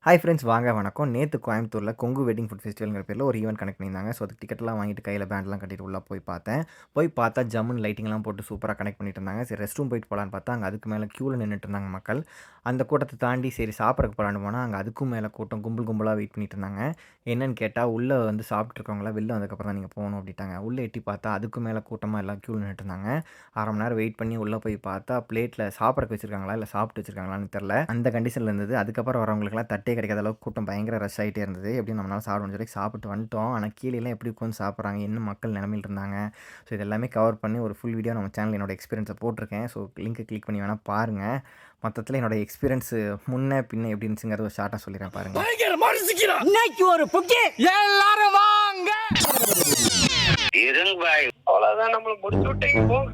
Hi friends, வாங்க வணக்கம். நேற்று கோயம்புத்தூரில் கொங்கு வெட்டிங் ஃபுட் ஃபெஸ்டிவல்ங்கிற பேரில் ஒரு ஈவெண்ட் கனெக்ட் பண்ணியிருந்தாங்க. ஸோ அதுக்கு டிக்கெட்லாம் வாங்கிட்டு கையில் பேண்ட்லாம் கட்டிட்டு உள்ளே போய் பார்த்தேன். போய் பார்த்தா ஜம்முன்னு லைட்டிங்லாம் போட்டு சூப்பராக கனெக்ட் பண்ணிட்டு இருந்தாங்க. சரி ரெஸ்ட் ரூம் போயிட்டு போகலான்னு பார்த்தா அங்கே அதுக்கு மேலே க்யூவில் நின்றுட்டு இருந்தாங்க மக்கள். அந்த கூட்டத்தை தாண்டி சரி சாப்பிட்றக்கு போகலான்னு போனால் அங்கே அதுக்கும் மேலே கூட்டம் கும்பலாக வெயிட் பண்ணிட்டு இருந்தாங்க. என்னென்னு கேட்டால் உள்ளே வந்து சாப்பிட்ருக்கவங்களா வெளில வந்ததுக்கப்புறம் தான் நீங்கள் போகணும் அப்படின்ட்டாங்க. உள்ளே எட்டி பார்த்தா அதுக்கும் மேலே கூட்டமாக எல்லாம் க்யூவில் நின்றுட்டு இருந்தாங்க. அரை மணி நேரம் வெயிட் பண்ணி உள்ளே போய் பார்த்தா பிளேட்டில் சாப்பிட்றக்கு வச்சுருக்காங்களா இல்லை சாப்பிட்டு வச்சுருக்காங்களான்னு தெரில. அந்த கண்டிஷனில் இருந்தது. அதுக்கப்புறம் வரவங்களுக்குலாம் தட்டே கிடைக்காத அளவுக்கு கூட்டம் பயங்கர ரஷ் ஆகிட்டே இருந்தது. எப்படியும் நம்மளால சாப்பிடணும்னு சொல்லி சாப்பிட்டு வந்துட்டோம். ஆனால் கீழேலாம் எப்படி உட்காந்து சாப்பிட்றாங்க, என்ன மக்கள் நிலமையில் இருந்தாங்க. ஸோ இது எல்லாமே கவர் பண்ணி ஒரு ஃபுல் வீடியோ நம்ம சேனல் என்னோட எக்ஸ்பீரியன்ஸை போட்டிருக்கேன். ஸோ லிங்க்கை கிளிக் பண்ணி வேணால் பாருங்கள். மொத்தத்தில் என்னோட எக்ஸ்பீரியன்ஸ் முன்ன பின்ன எப்படி இருந்துச்சுங்கிறத ஒரு ஷார்ட்டாக சொல்லிடுறேன் பாருங்கள். இன்னைக்கு ஒரு புக்கி எல்லாரும் வாங்க இருங்க பாய், அவ்வளவுதான், நம்மள முடிச்சு விட்டீங்க போங்க.